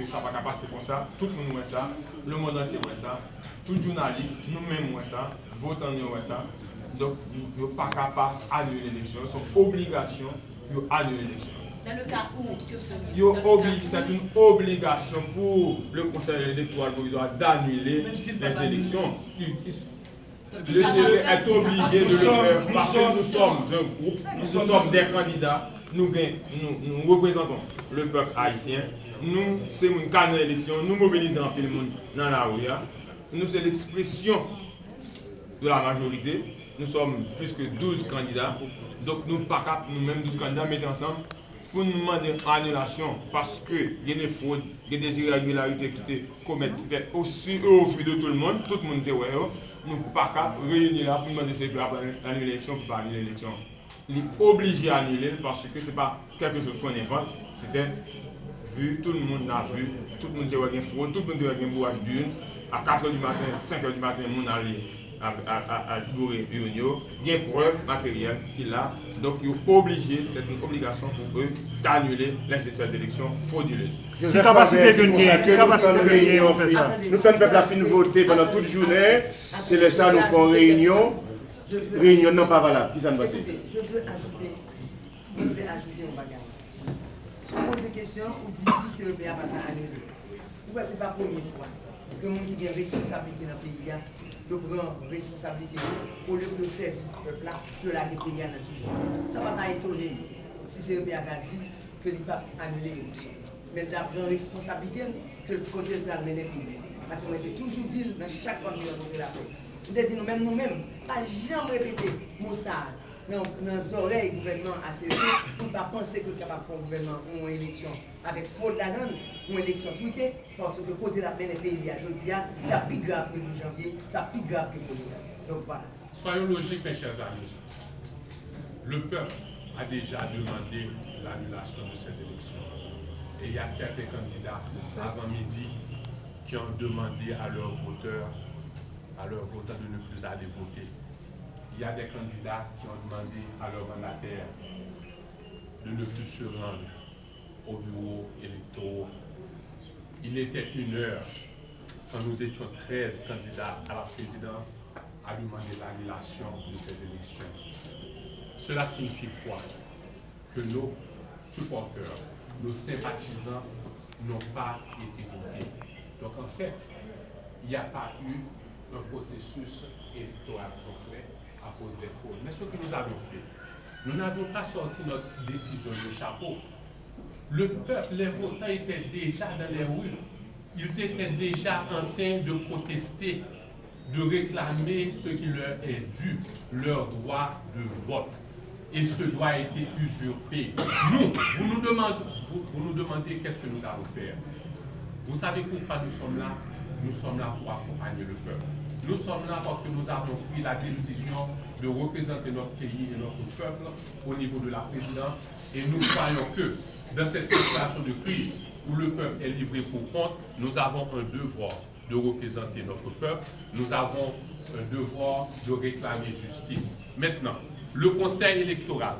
que ça va pas passer comme ça. Tout le monde voit ça, le monde entier voit ça, tout journaliste, nous-mêmes voit ça, votants voit ça. Donc, nous ne sommes pas capables d'annuler l'élection, c'est une obligation d'annuler l'élection. Dans le cas où, que fait-il? C'est une obligation pour le Conseil électoral provisoire d'annuler les élections. Le CE est obligé de le faire parce que nous sommes un groupe, nous sommes des candidats, nous représentons le peuple haïtien, nous sommes une canne d'élection, nous mobilisons tout le monde dans la rue. Nous sommes l'expression de la majorité, nous sommes plus que 12 candidats, donc nous ne pas capables, nous-mêmes 12 candidats, mettre ensemble pour nous demander une annulation parce qu'il y a des fraudes, il y a des irrégularités qui étaient commises au fil de tout le monde était ouais. Nous ne pouvons pas réunir là pour demander si on peut annuler l'élection pour pas annuler l'élection. Il est obligé d'annuler parce que ce n'est pas quelque chose qu'on invente, c'était vu, tout le monde l'a vu, tout le monde a une fraude, tout le monde a un bourrage d'urne. À 4h du matin, 5h du matin, on a allé à bourrer l'urne. Il y a une preuve matérielle qu'il a. Donc, il est obligé, c'est une obligation pour eux d'annuler ces élections frauduleuses. Quelle capacité de gagner, on fait ça. Nous sommes la fin de voter pendant toute journée. C'est le ça, nous faisons réunion. Réunion non pas valable. Qui ça nous passe? Je veux ajouter un bagage. Je pose des questions ou dit si CEP n'a pas annulé. Pourquoi ce n'est pas la première fois que le monde qui a une responsabilité dans le pays, de prendre responsabilité au lieu de servir le peuple, de la pays dans le pays. Ça ne va pas étonner si CEP a dit que il n'a pas annulé l'élection. Mais il a pris responsabilité que le côté de la mener. Parce que moi, j'ai toujours dit dans chaque fois que nous avons la presse. Nous-mêmes, pas jamais répéter Moussa dans les oreilles du gouvernement à CEP pour ne pas penser que tu es capable de faire un gouvernement ou une élection avec faute la donne, ou une élection truquée, parce que côté la peine pays à jeudi, c'est plus grave que le 12 janvier, c'est plus grave que le 12 janvier. Donc voilà. Soyons logiques, mes chers amis. Le peuple a déjà demandé l'annulation de ces élections. Et il y a certains candidats avant midi qui ont demandé à leurs votants de ne plus aller voter. Il y a des candidats qui ont demandé à leurs mandataires de ne plus se rendre au bureau électoral. Il était 1h quand nous étions 13 candidats à la présidence à demander l'annulation de ces élections. Cela signifie quoi? Que nos supporters, nos sympathisants n'ont pas été votés. Donc en fait, il n'y a pas eu un processus électoral complet à cause des fraudes. Mais ce que nous avons fait, nous n'avons pas sorti notre décision du chapeau. Le peuple, les votants étaient déjà dans les rues. Ils étaient déjà en train de protester, de réclamer ce qui leur est dû, leur droit de vote. Et ce droit a été usurpé. Nous, vous nous demandez qu'est-ce que nous allons faire. Vous savez pourquoi nous sommes là? Nous sommes là pour accompagner le peuple. Nous sommes là parce que nous avons pris la décision de représenter notre pays et notre peuple au niveau de la présidence. Et nous croyons que dans cette situation de crise où le peuple est livré pour compte, nous avons un devoir de représenter notre peuple. Nous avons un devoir de réclamer justice. Maintenant, le Conseil électoral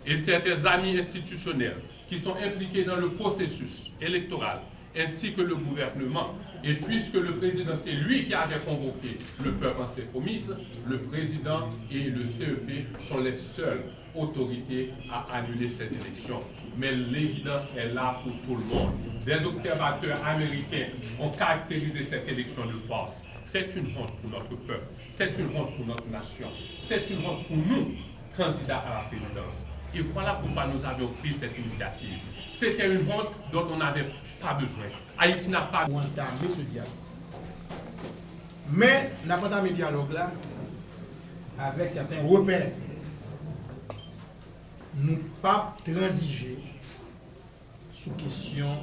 et certains amis institutionnels qui sont impliqués dans le processus électoral, ainsi que le gouvernement. Et puisque le président, c'est lui qui avait convoqué le peuple en ses promesses, le président et le CEP sont les seules autorités à annuler ces élections. Mais l'évidence est là pour tout le monde. Des observateurs américains ont caractérisé cette élection de force. C'est une honte pour notre peuple, c'est une honte pour notre nation, c'est une honte pour nous, candidats à la présidence. Et voilà pourquoi nous avions pris cette initiative. C'était une honte dont on n'avait pas besoin. Haïti n'a pas entamé ce dialogue. Mais nous avons entamé ce dialogue-là avec certains repères. Nous pas transiger sous question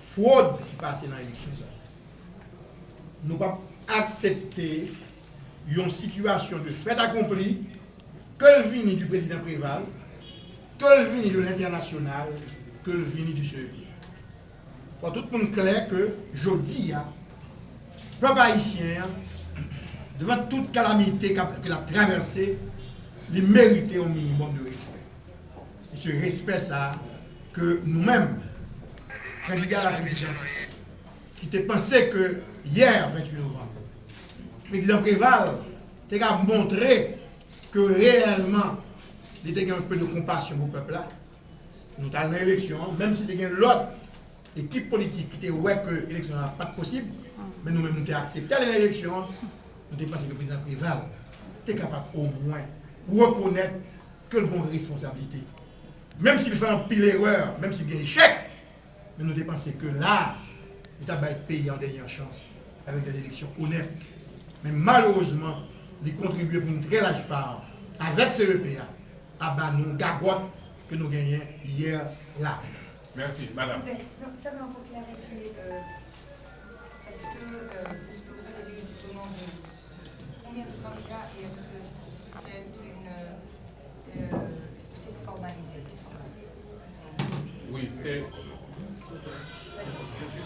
fraude qui passait dans l'élection. Nous pas accepter une situation de fait accompli que le vini du président Préval, que le vini de l'international, que le vini du CEP. Il faut tout le monde clair que je dis, le peuple haïtien, devant toute calamité qu'il a traversée, il méritait un minimum de respect. Et ce respect, ça, que nous-mêmes, candidat à la présidence, qui te pensé que hier, 28 novembre, le président Préval t'a montré que réellement, il était un peu de compassion pour le peuple là. Nous avons une élection, même si il y a l'autre équipe politique qui était ouais que l'élection n'a pas de possible, mais nous-mêmes nous avons accepté l'élection, nous avons pensé que le président Préval était capable au moins reconnaître que le bon responsabilité. Même s'il fait un pile erreur, même s'il y a un échec, mais nous avons pensé que là, l'État va être payé en dernière chance avec des élections honnêtes. Mais malheureusement, il contribue pour une très large part avec CEPA à bas nous gagote que nous gagnons hier là. Merci, madame. Simplement pour clarifier, est-ce que vous avez eu justement combien de candidats et est-ce que c'est formalisé? Oui, c'est.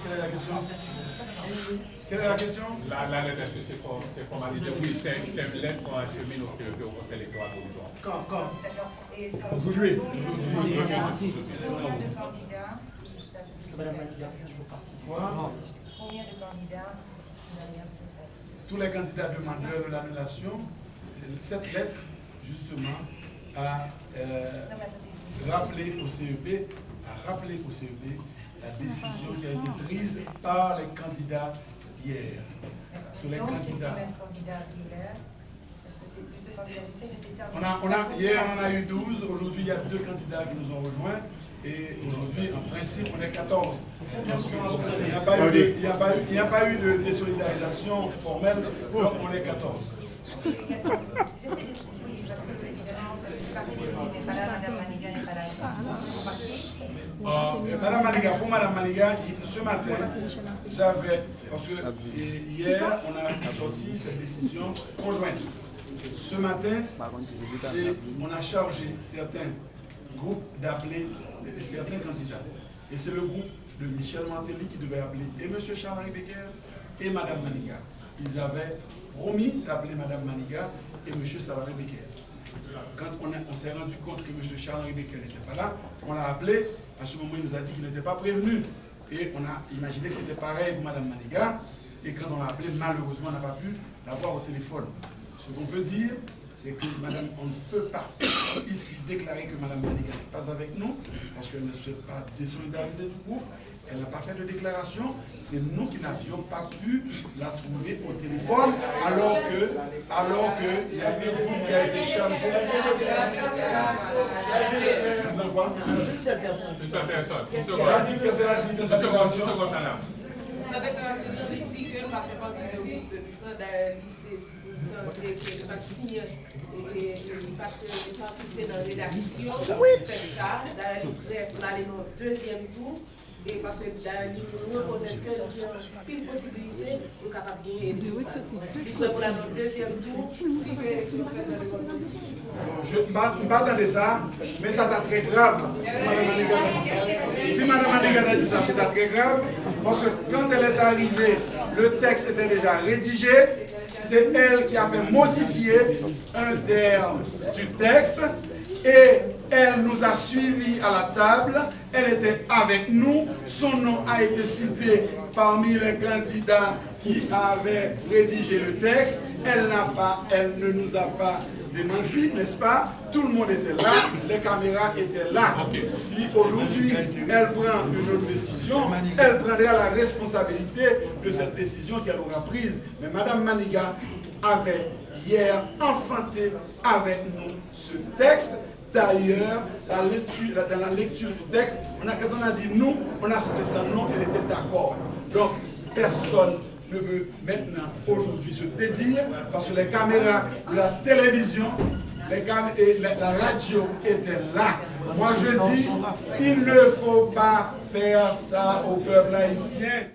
Quelle est la question? Quelle est la question? La lettre, est-ce que c'est formalisé? Oui, c'est une lettre qu'on achemine au CEP, au Conseil électoral provisoire. Quand? D'accord. Et sur Aujourd'hui. Combien de candidats? Combien de candidats derrière cette lettre? Tous les candidats demandeurs de l'annulation, cette lettre, justement, a rappelé au CEP, la décision qui a été prise par les candidats hier. Tous les candidats. Hier, on en a eu 12. Aujourd'hui, il y a 2 candidats qui nous ont rejoints. Et aujourd'hui, en principe, on est 14. Parce qu'il n'y a pas eu de désolidarisation formelle, donc on est 14. Madame Maniga, pour Madame Maniga, ce matin, parce que hier, on a sorti cette décision conjointe. Ce matin, on a chargé certains groupes d'appeler certains candidats. Et c'est le groupe de Michel Martelly qui devait appeler et M. Charles Becker et Mme Maniga. Ils avaient promis d'appeler Mme Maniga et M. Salary Becker. Quand on s'est rendu compte que M. Charles Becker n'était pas là, on l'a appelé. À ce moment, il nous a dit qu'il n'était pas prévenu. Et on a imaginé que c'était pareil pour Mme Maniga. Et quand on l'a appelé, malheureusement, on n'a pas pu l'avoir au téléphone. Ce qu'on peut dire, c'est que Madame, on ne peut pas ici déclarer que Mme Maniga n'est pas avec nous, parce qu'elle ne souhaite pas désolidariser du groupe. Elle n'a pas fait de déclaration. C'est nous qui n'avions pas pu la trouver au téléphone, alors que il y avait un groupe qui a été chargé. Vous en quoi? Une seule personne. Une seule personne. Qu'est-ce qu'elle a dit dans sa déclaration? La déclaration dit qu'elle va faire partie du groupe de lycée. qui va signer et participer dans la rédaction. Faire ça, pour aller dans le deuxième tour. Et parce que nous reconnaissons qu'il y a une possibilité de capable de gagner tout ça. Si pour le deuxième tour, si que l'élection fait dans le compétition. Je ne vais pas attendre ça, mais ça est très grave. Si Mme Maniga a dit ça, c'est très grave. Parce que quand elle est arrivée, le texte était déjà rédigé. C'est elle qui a fait modifier un terme du texte. Et elle nous a suivis à la table, elle était avec nous, son nom a été cité parmi les candidats qui avaient rédigé le texte. Elle ne nous a pas démenti, n'est-ce pas? Tout le monde était là, les caméras étaient là. Si aujourd'hui elle prend une autre décision, elle prendra la responsabilité de cette décision qu'elle aura prise. Mais Mme Maniga avait hier enfanté avec nous ce texte. D'ailleurs, dans la lecture du texte, quand on a dit nous, on a cité son nom, elle était d'accord. Donc, personne ne veut maintenant, aujourd'hui, se dédire, parce que les caméras de la télévision, et la radio étaient là. Moi, je dis, il ne faut pas faire ça au peuple haïtien.